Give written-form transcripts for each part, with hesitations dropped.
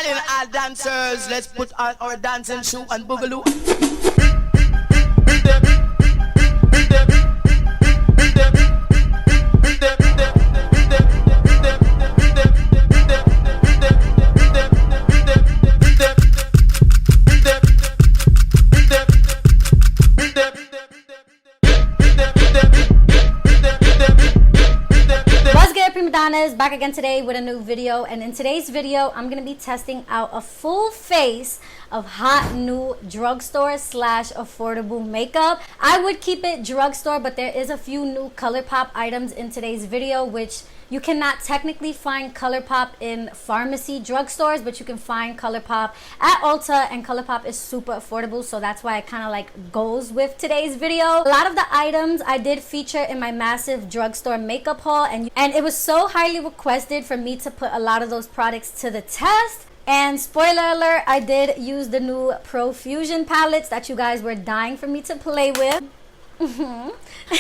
Calling all dancers, let's put on our dancing shoe and boogaloo. Is back again today with a new video, and in today's video I'm gonna be testing out a full face of hot new drugstore slash affordable makeup. I would keep it drugstore, but there is a few new ColourPop items in today's video, which you cannot technically find ColourPop in pharmacy drugstores, but you can find ColourPop at Ulta, and ColourPop is super affordable, so that's why it kind of like goes with today's video. A lot of the items I did feature in my massive drugstore makeup haul, and it was so highly requested for me to put a lot of those products to the test. And spoiler alert, I did use the new profusion palettes that you guys were dying for me to play with.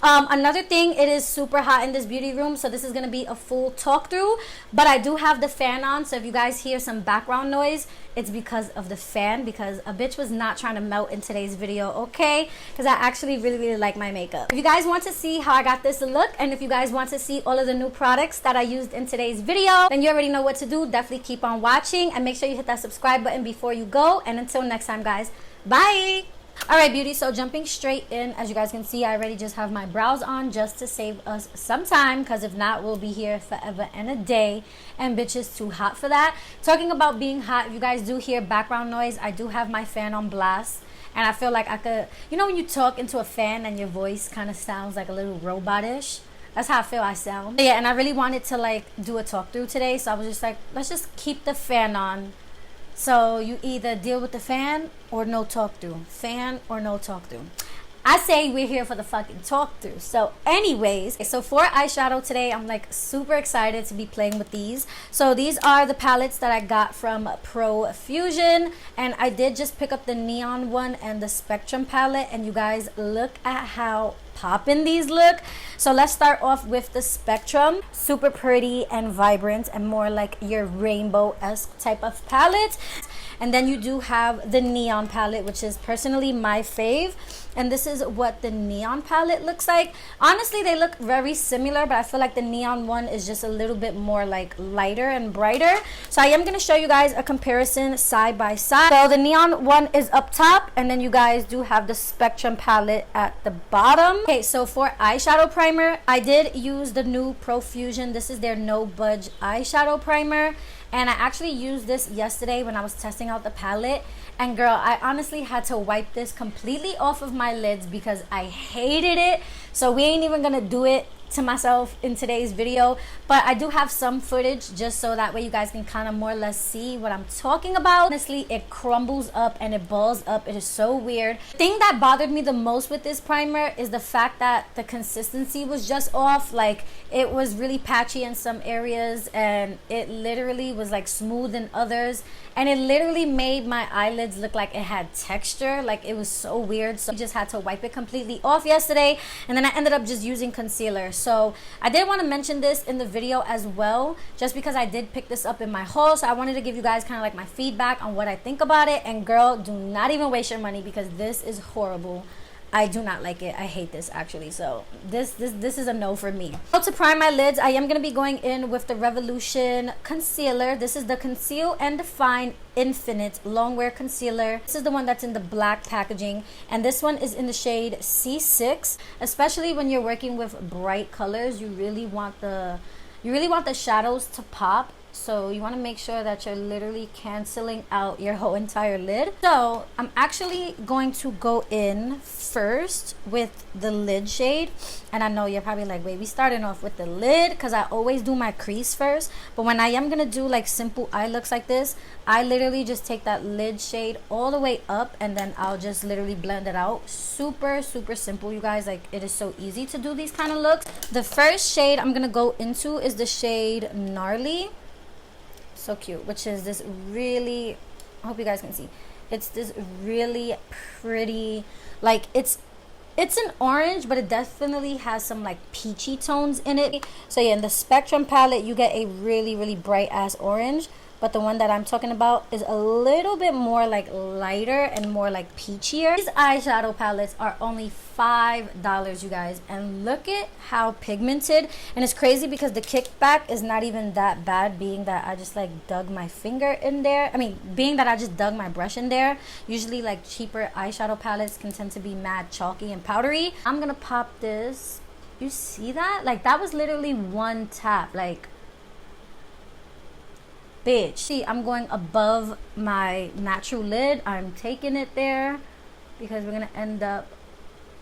Another thing, it is super hot in this beauty room, so this is gonna be a full talk through, but I do have the fan on, so if you guys hear some background noise, it's because of the fan, because a bitch was not trying to melt in today's video, okay? Because I actually really like my makeup. If you guys want to see how I got this look, and if you guys want to see all of the new products that I used in today's video, then you already know what to do. Definitely keep on watching, and make sure you hit that subscribe button before you go, and until next time guys, bye. Alright beauty, so jumping straight in, as you guys can see, I already just have my brows on just to save us some time, because if not, we'll be here forever and a day, and bitch is too hot for that. Talking about being hot, if you guys do hear background noise, I do have my fan on blast, and I feel like I could, you know when you talk into a fan and your voice kind of sounds like a little robotish? That's how I feel I sound. Yeah, and I really wanted to like do a talk through today, so I was just like, let's just keep the fan on. So you either deal with the fan or no talk through. Fan or no talk through. I say we're here for the fucking talk through. So anyways, so for eyeshadow today, I'm like super excited to be playing with these. So these are the palettes that I got from Profusion, and I did just pick up the neon one and the spectrum palette, and you guys look at how poppin' these look. So let's start off with the spectrum. Super pretty and vibrant, and more like your rainbow-esque type of palette. And then you do have the neon palette, which is personally my fave, and this is what the neon palette looks like. Honestly, they look very similar, but I feel like the neon one is just a little bit more like lighter and brighter. So I am going to show you guys a comparison side by side. So the neon one is up top, and then you guys do have the spectrum palette at the bottom. Okay, so for eyeshadow primer, I did use the new Profusion. This is their No Budge eyeshadow primer, and I actually used this yesterday when I was testing out the palette, and girl, I honestly had to wipe this completely off of my lids because I hated it. So we ain't even gonna do it to myself in today's video, but I do have some footage just so that way you guys can kind of more or less see what I'm talking about. Honestly, it crumbles up and it balls up. It is so weird. The thing that bothered me the most with this primer is the fact that the consistency was just off. Like, it was really patchy in some areas, and it literally was like smooth in others, and it literally made my eyelids look like it had texture. Like, it was so weird. So I just had to wipe it completely off yesterday, and then I ended up just using concealer. So I did want to mention this in the video as well, just because I did pick this up in my haul. So I wanted to give you guys kind of like my feedback on what I think about it. And girl, do not even waste your money, because this is horrible. I do not like it. I hate this actually. So this is a no for me. So to prime my lids, I am going to be going in with the Revolution concealer. This is the Conceal and Define Infinite Longwear Concealer. This is the one that's in the black packaging, and this one is in the shade C6. Especially when you're working with bright colors, you really want the shadows to pop. So you want to make sure that you're literally canceling out your whole entire lid. So I'm actually going to go in first with the lid shade. And I know you're probably like, wait, we starting off with the lid? Because I always do my crease first. But when I am going to do like simple eye looks like this, I literally just take that lid shade all the way up, and then I'll just literally blend it out. Super simple, you guys. Like, it is so easy to do these kind of looks. The first shade I'm going to go into is the shade Gnarly. So cute, which is this really, I hope you guys can see, it's this really pretty, like it's an orange, but it definitely has some like peachy tones in it. So yeah, in the spectrum palette you get a really bright ass orange, but the one that I'm talking about is a little bit more like lighter and more like peachier. These eyeshadow palettes are only $5, you guys, and look at how pigmented. And it's crazy because the kickback is not even that bad, being that I just like dug my finger in there. I mean, being that I just dug my brush in there. Usually like cheaper eyeshadow palettes can tend to be mad chalky and powdery. I'm gonna pop this. You see that? Like, that was literally one tap. Like, bitch. See, I'm going above my natural lid. I'm taking it there because we're gonna end up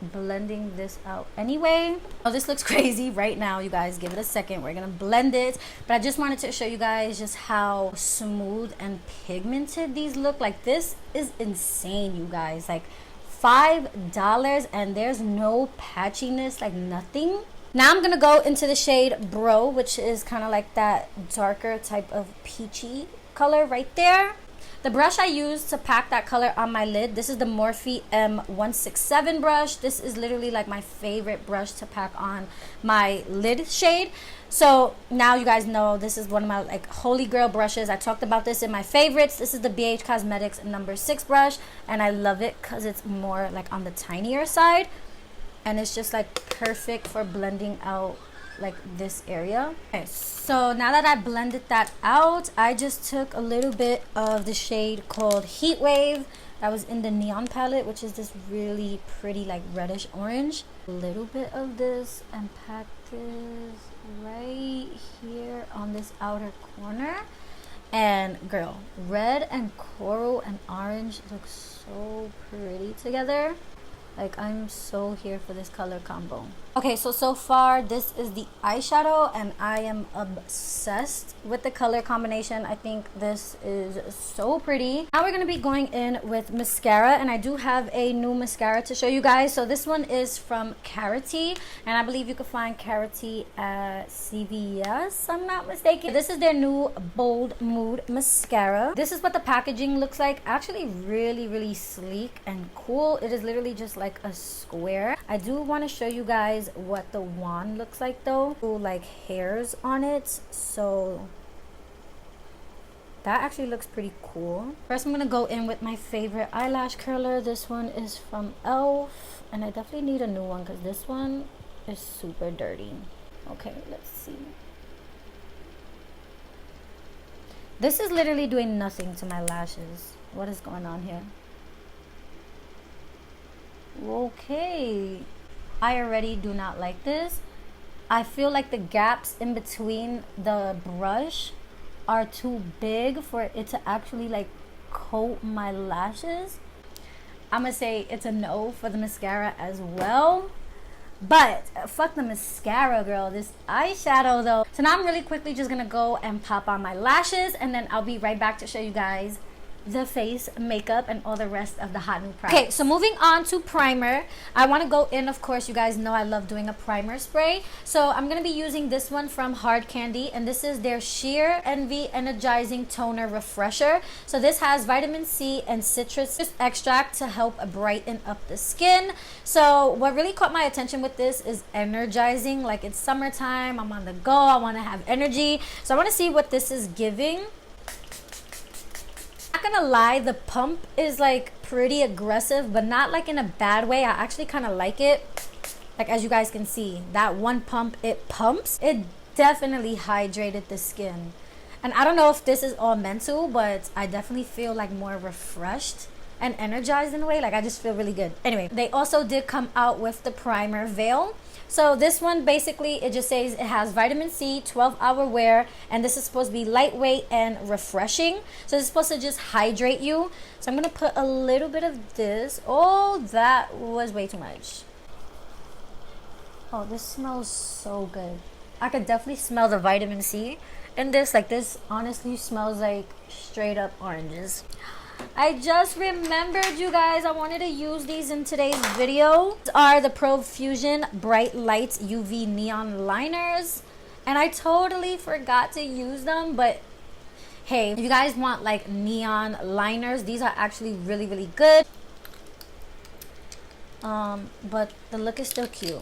blending this out anyway. Oh, this looks crazy right now, you guys. Give it a second. We're gonna blend it, but I just wanted to show you guys just how smooth and pigmented these look. Like, this is insane, you guys. Like, $5 and there's no patchiness, like nothing. Now I'm gonna go into the shade Bro, which is kind of like that darker type of peachy color right there. The brush I used to pack that color on my lid, this is the Morphe M167 brush. This is literally like my favorite brush to pack on my lid shade. So now you guys know this is one of my like holy grail brushes. I talked about this in my favorites. This is the BH Cosmetics number 6 brush, and I love it because it's more like on the tinier side. And it's just like perfect for blending out like this area. Okay, so now that I blended that out, I just took a little bit of the shade called Heat Wave that was in the Neon palette, which is this really pretty like reddish orange. A little bit of this and pack this right here on this outer corner. And girl, red and coral and orange look so pretty together. Like, I'm so here for this color combo. Okay, so far this is the eyeshadow, and I am obsessed with the color combination. I think this is so pretty. Now we're gonna be going in with mascara, and I do have a new mascara to show you guys. So this one is from Carity, and I believe you can find Carity at CVS, I'm not mistaken. This is their new Bold Mood mascara. This is what the packaging looks like. Actually really sleek and cool. It is literally just like a square. I do want to show you guys what the wand looks like though. Like hairs on it, so that actually looks pretty cool. First I'm gonna go in with my favorite eyelash curler. This one is from Elf, and I definitely need a new one because this one is super dirty. Okay, let's see. This is literally doing nothing to my lashes. What is going on here? Okay, I already do not like this. I feel like the gaps in between the brush are too big for it to actually like coat my lashes. I'm gonna say it's a no for the mascara as well. But fuck the mascara, girl. This eyeshadow though. So now I'm really quickly just gonna go and pop on my lashes, and then I'll be right back to show you guys the face makeup and all the rest of the hot new products. Okay, so moving on to primer. I want to go in, of course, you guys know I love doing a primer spray. So I'm going to be using this one from Hard Candy, and this is their Sheer Envy Energizing Toner Refresher. So this has vitamin C and citrus extract to help brighten up the skin. So what really caught my attention with this is energizing. Like, it's summertime, I'm on the go, I want to have energy. So I want to see what this is giving. Not gonna lie, the pump is like pretty aggressive, but not like in a bad way. I actually kind of like it. Like, as you guys can see, that one pump, it pumps. It definitely hydrated the skin, and I don't know if this is all mental, but I definitely feel like more refreshed and energized in a way. Like, I just feel really good. Anyway, they also did come out with the primer veil. So this one, basically, it just says it has vitamin C, 12-hour wear, and this is supposed to be lightweight and refreshing. So it's supposed to just hydrate you. So I'm going to put a little bit of this. Oh, that was way too much. Oh, this smells so good. I could definitely smell the vitamin C in this. Like, this honestly smells like straight up oranges. I just remembered, you guys, I wanted to use these in today's video. These are the Profusion Bright Lights UV Neon Liners, and I totally forgot to use them, but hey, if you guys want like neon liners, these are actually really good. But the look is still cute.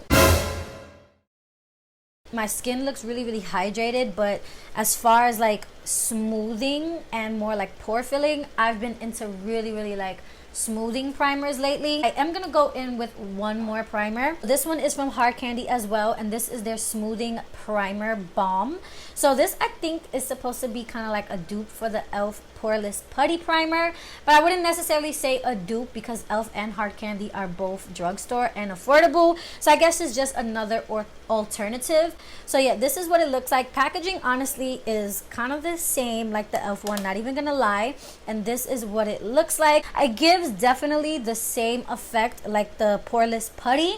My skin looks really, really hydrated, but as far as like smoothing and more like pore filling, I've been into really, really like smoothing primers lately. I am gonna go in with one more primer. This one is from Hard Candy as well, and this is their smoothing primer balm. So this I think is supposed to be kind of like a dupe for the e.l.f. poreless putty primer, but I wouldn't necessarily say a dupe because e.l.f. and Hard Candy are both drugstore and affordable, so I guess it's just another alternative. So yeah, this is what it looks like. Packaging honestly is kind of the same like the e.l.f. one, not even gonna lie, and this is what it looks like. It gives definitely the same effect like the poreless putty,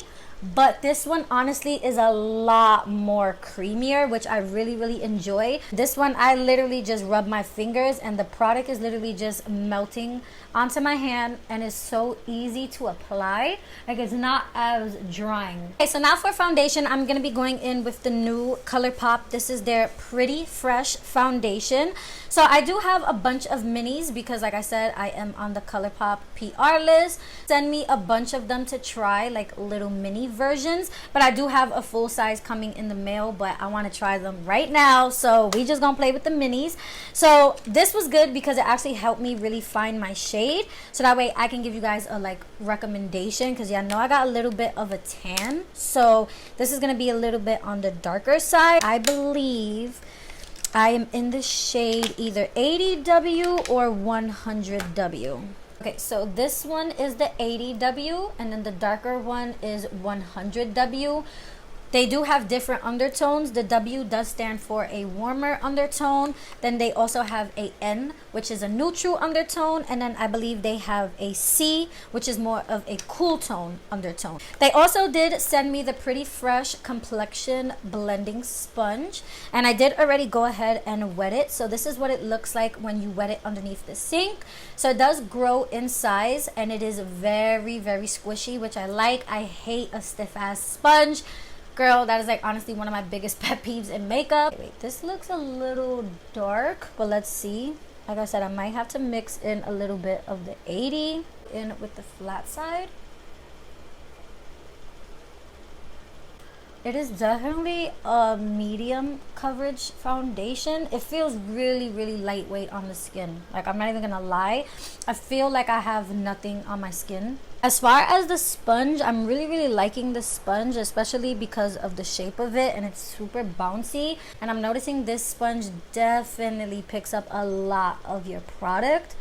but this one honestly is a lot more creamier, which I really, really enjoy. This one I literally just rub my fingers and the product is literally just melting onto my hand, and it's so easy to apply. Like, it's not as drying. Okay, so now for foundation, I'm gonna be going in with the new ColourPop. This is their Pretty Fresh foundation. So I do have a bunch of minis because, like I said, I am on the ColourPop PR list. Send me a bunch of them to try, like little mini versions, but I do have a full size coming in the mail, but I want to try them right now, so we just gonna play with the minis. So this was good because it actually helped me really find my shade, so that way I can give you guys a like recommendation, because yeah, I know I got a little bit of a tan, so this is gonna be a little bit on the darker side. I believe I am in the shade either 80W or 100W. Okay, so this one is the 80W, and then the darker one is 100W. They do have different undertones. The W does stand for a warmer undertone. Then they also have a N, which is a neutral undertone. And then I believe they have a C, which is more of a cool tone undertone. They also did send me the Pretty Fresh complexion blending sponge, and I did already go ahead and wet it. So this is what it looks like when you wet it underneath the sink. So it does grow in size, and it is very, very squishy, which I like. I hate a stiff ass sponge. Girl, that is like honestly one of my biggest pet peeves in makeup. Wait, this looks a little dark, but let's see. Like I said, I might have to mix in a little bit of the 80 in with the flat side. It is definitely a medium coverage foundation. It feels really, really lightweight on the skin. Like, I'm not even gonna lie. I feel like I have nothing on my skin. As far as the sponge, I'm really, really liking the sponge, especially because of the shape of it, and it's super bouncy. And I'm noticing this sponge definitely picks up a lot of your product.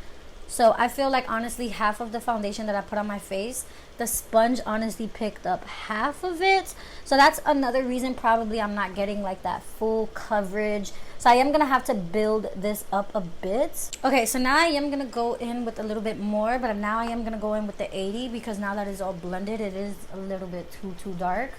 So I feel like honestly half of the foundation that I put on my face, the sponge honestly picked up half of it. So that's another reason probably I'm not getting like that full coverage. So I am gonna have to build this up a bit. Okay, so now I am gonna go in with a little bit more, but now I am gonna go in with the 80 because now that it's all blended, it is a little bit too dark.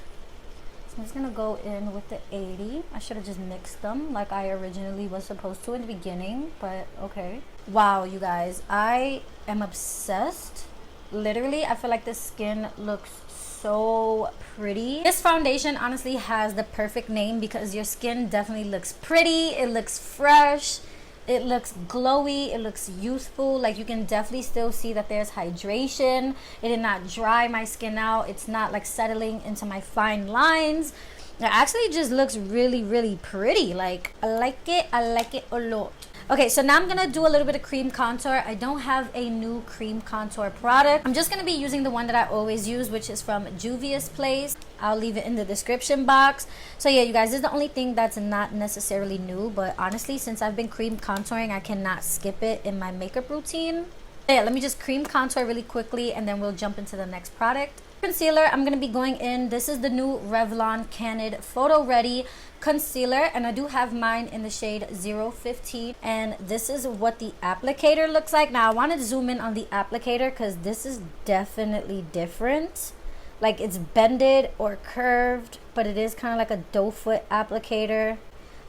So I'm just gonna go in with the 80. I should have just mixed them like I originally was supposed to in the beginning, but okay. Wow, you guys, I am obsessed. Literally, I feel like the skin looks so pretty. This foundation honestly has the perfect name because your skin definitely looks pretty. It looks fresh. It looks glowy. It looks youthful. Like, you can definitely still see that there's hydration. It did not dry my skin out. It's not like settling into my fine lines. It actually just looks really, really pretty. Like, I like it. I like it a lot. Okay, so now I'm gonna do a little bit of cream contour. I don't have a new cream contour product. I'm just gonna be using the one that I always use, which is from Juvias Place. I'll leave it in the description box. So yeah, you guys, this is the only thing that's not necessarily new, but honestly, since I've been cream contouring, I cannot skip it in my makeup routine. So yeah, let me just cream contour really quickly, and then we'll jump into the next product. Concealer, I'm gonna be going in. This is the new Revlon Canid Photo Ready concealer, and I do have mine in the shade 015, and this is what the applicator looks like. Now I want to zoom in on the applicator because this is definitely different. Like, it's bended or curved, but it is kind of like a doe foot applicator.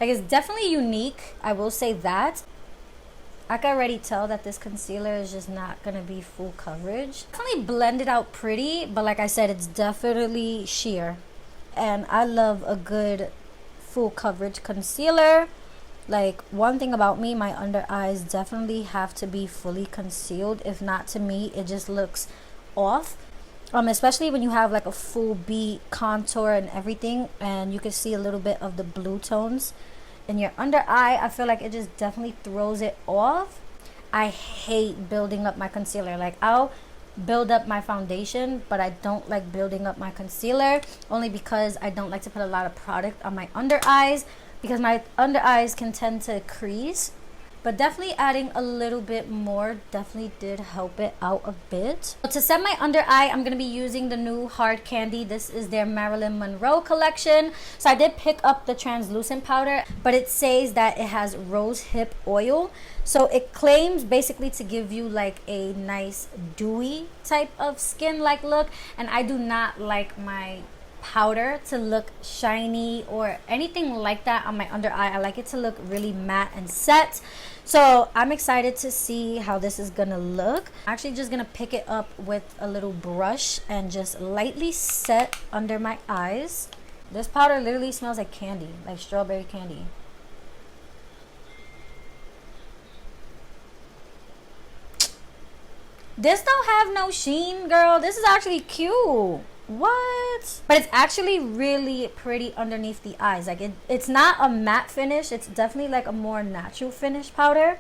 Like, it's definitely unique, I will say that. I can already tell that this concealer is just not gonna be full coverage. Definitely blended out pretty, but like I said, it's definitely sheer, and I love a good full coverage concealer. Like, one thing about me, my under eyes definitely have to be fully concealed. If not, to me it just looks off. Especially when you have like a full beat contour and everything, and you can see a little bit of the blue tones in your under eye. I feel like it just definitely throws it off. I hate building up my concealer. Like, I'll build up my foundation, but I don't like building up my concealer, only because I don't like to put a lot of product on my under eyes, because my under eyes can tend to crease. But definitely adding a little bit more definitely did help it out a bit. To set my under eye, I'm going to be using the new Hard Candy. This is their Marilyn Monroe collection. So I did pick up the translucent powder, but it says that it has rose hip oil. So it claims basically to give you like a nice dewy type of skin like look. And I do not like my powder to look shiny or anything like that on my under eye. I like it to look really matte and set. So I'm excited to see how this is gonna look. I'm actually just gonna pick it up with a little brush and just lightly set under my eyes. This powder literally smells like candy, like strawberry candy. This don't have no sheen, girl. This is actually cute. What? But it's actually really pretty underneath the eyes. Like, it's not a matte finish. It's definitely like a more natural finish powder,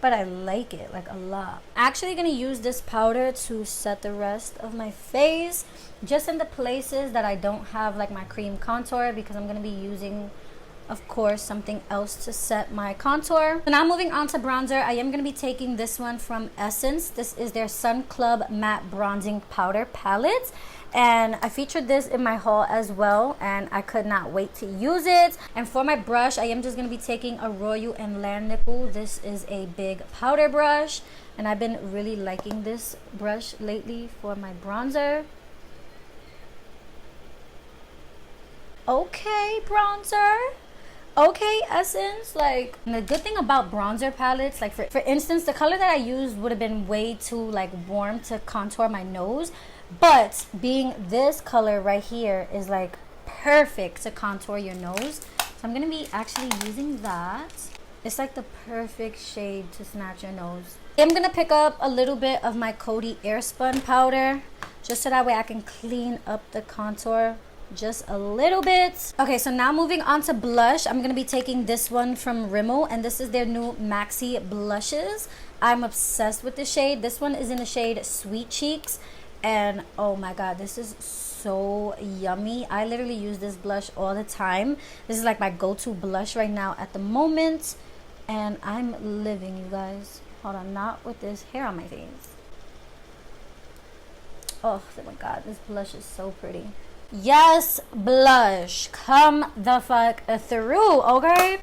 but I like it like a lot. Actually gonna use this powder to set the rest of my face, just in the places that I don't have like my cream contour, because I'm gonna be using, of course, something else to set my contour. So now moving on to bronzer, I am going to be taking this one from Essence. This is their Sun Club Matte Bronzing Powder Palette. And I featured this in my haul as well, and I could not wait to use it. And for my brush, I am just going to be taking a Royal and Nickel. This is a big powder brush, and I've been really liking this brush lately for my bronzer. Okay, bronzer. Okay, Essence. Like, and the good thing about bronzer palettes, like for instance, the color that I used would have been way too like warm to contour my nose, but being this color right here is like perfect to contour your nose. So I'm gonna be actually using that. It's like the perfect shade to snatch your nose. I'm gonna pick up a little bit of my Coty Airspun powder, just so that way I can clean up the contour just a little bit. Okay, so now moving on to blush, I'm gonna be taking this one from Rimmel, and this is their new Maxi blushes. I'm obsessed with the shade. This one is in the shade Sweet Cheeks, and oh my god, this is so yummy. I literally use this blush all the time. This is like my go-to blush right now at the moment, and I'm living, you guys. Hold on, not with this hair on my face. Oh my god, this blush is so pretty. Yes, blush, come the fuck through, okay?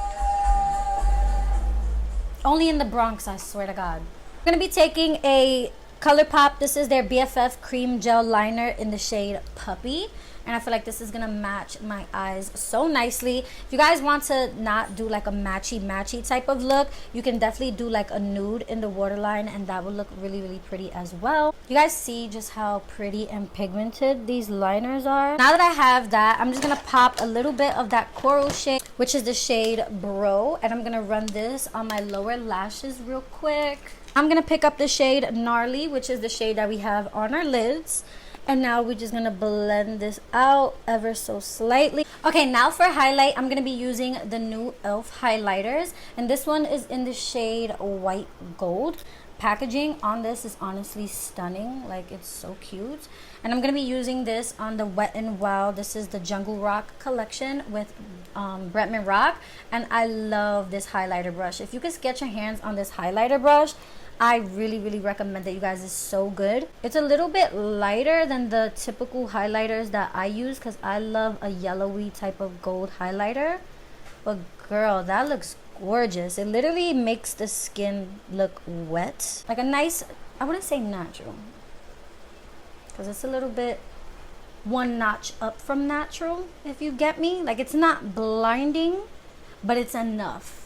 Only in the Bronx, I swear to god. I'm gonna be taking a ColourPop. This is their BFF cream gel liner in the shade Puppy, and I feel like this is gonna match my eyes so nicely. If you guys want to not do like a matchy type of look, you can definitely do like a nude in the waterline, and that will look really pretty as well. You guys see just how pretty and pigmented these liners are. Now that I have that, I'm just gonna pop a little bit of that coral shade, which is the shade Bro, and I'm gonna run this on my lower lashes real quick. I'm gonna pick up the shade Gnarly, which is the shade that we have on our lids. And now we're just gonna blend this out ever so slightly. Okay, now for highlight, I'm gonna be using the new e.l.f. highlighters, and this one is in the shade White Gold. Packaging on this is honestly stunning. Like, it's so cute. And I'm gonna be using this on the Wet n Wild. This is the Jungle Rock collection with Bretman Rock, and I love this highlighter brush. If you could get your hands on this highlighter brush, I really recommend it, you guys. It's so good. It's a little bit lighter than the typical highlighters that I use, because I love a yellowy type of gold highlighter. But girl, that looks gorgeous. It literally makes the skin look wet, like a nice, I wouldn't say natural, because it's a little bit one notch up from natural, if you get me. Like, it's not blinding, but it's enough.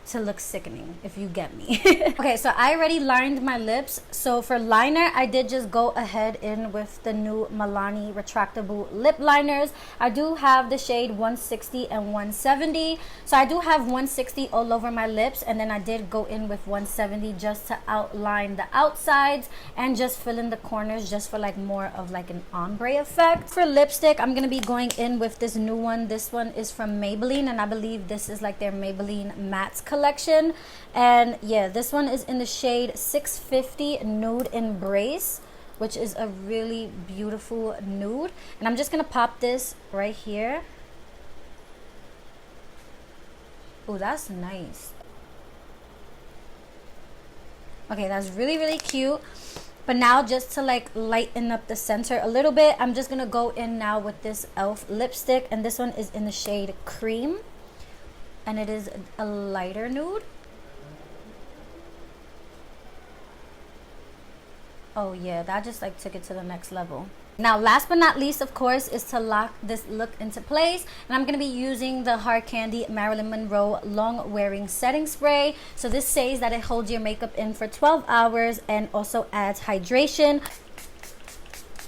to look sickening, if you get me. Okay, so I already lined my lips. So for liner, I did just go ahead in with the new Milani retractable lip liners. I do have the shade 160 and 170. So I do have 160 all over my lips, and then I did go in with 170 just to outline the outsides and just fill in the corners just for like more of like an ombre effect. For lipstick, I'm gonna be going in with this new one. This one is from Maybelline, and I believe this is like their Maybelline mattes collection. And yeah, this one is in the shade 650 Nude Embrace, which is a really beautiful nude. And I'm just gonna pop this right here. Oh, that's nice. Okay, that's really, really cute. But now, just to like lighten up the center a little bit, I'm just gonna go in now with this e.l.f. lipstick, and this one is in the shade Creme, and it is a lighter nude. Oh yeah, that just like took it to the next level. Now, last but not least, of course, is to lock this look into place. And I'm going to be using the Hard Candy Marilyn Monroe Long Wearing Setting Spray. So this says that it holds your makeup in for 12 hours and also adds hydration.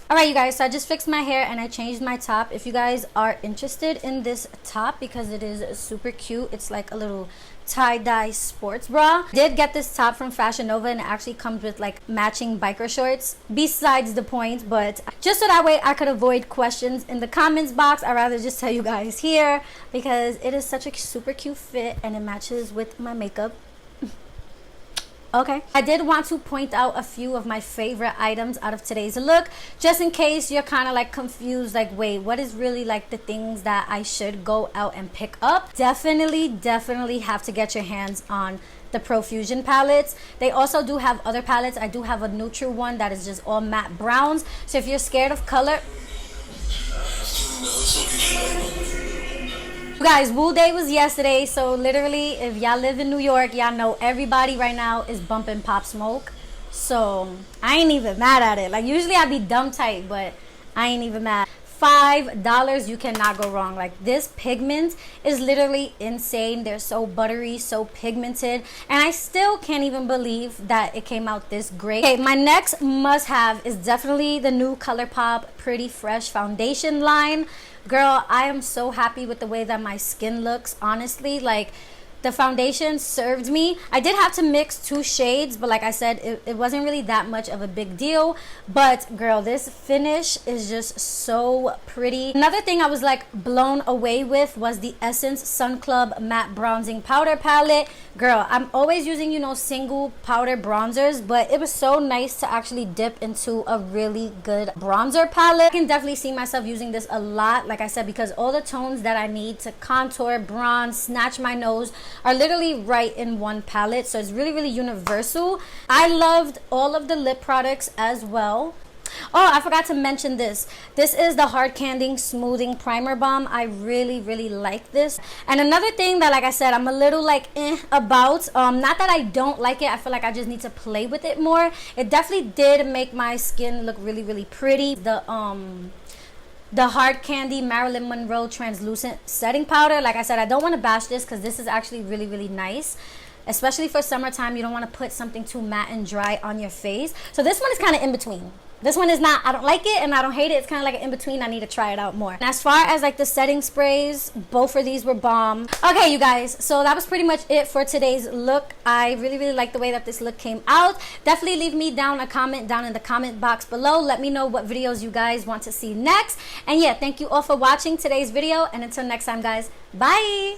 Alright, you guys, so I just fixed my hair and I changed my top. If you guys are interested in this top, because it is super cute, it's like a little tie-dye sports bra. Did get this top from Fashion Nova, and it actually comes with like matching biker shorts. Besides the point, but just so that way I could avoid questions in the comments box, I'd rather just tell you guys here, because it is such a super cute fit and it matches with my makeup. Okay, I did want to point out a few of my favorite items out of today's look, just in case you're kind of like confused, like, wait, what is really like the things that I should go out and pick up? Definitely have to get your hands on the Profusion palettes. They also do have other palettes. I do have a neutral one that is just all matte browns. So if you're scared of color, guys, Woo Day was yesterday, so literally if y'all live in New York, y'all know everybody right now is bumping Pop Smoke. So I ain't even mad at it. Like, usually I'd be dumb tight, but I ain't even mad. $5, you cannot go wrong. Like, this pigment is literally insane. They're so buttery, so pigmented, and I still can't even believe that it came out this great. Okay, my next must have is definitely the new ColourPop Pretty Fresh foundation line. Girl, I am so happy with the way that my skin looks, honestly. Like, the foundation served me. I did have to mix 2 shades, but like I said, it wasn't really that much of a big deal. But girl, this finish is just so pretty. Another thing I was like blown away with was the Essence Sun Club Matte Bronzing Powder Palette. Girl, I'm always using, you know, single powder bronzers, but it was so nice to actually dip into a really good bronzer palette. I can definitely see myself using this a lot, like I said, because all the tones that I need to contour, bronze, snatch my nose are literally right in one palette. So it's really universal. I loved all of the lip products as well. Oh, I forgot to mention this. This is the Hard Candy Smoothing Primer Balm. I really like this. And another thing that, like I said, I'm a little like about, not that I don't like it, I feel like I just need to play with it more. It definitely did make my skin look really pretty. The Hard Candy Marilyn Monroe Translucent Setting Powder. Like I said, I don't want to bash this because this is actually really nice. Especially for summertime, you don't want to put something too matte and dry on your face. So this one is kind of in between. This one is not, I don't like it and I don't hate it. It's kind of like an in-between. I need to try it out more. And as far as like the setting sprays, both of these were bomb. Okay, you guys, so that was pretty much it for today's look. I really like the way that this look came out. Definitely leave me down a comment down in the comment box below. Let me know what videos you guys want to see next. And yeah, thank you all for watching today's video. And until next time, guys, bye.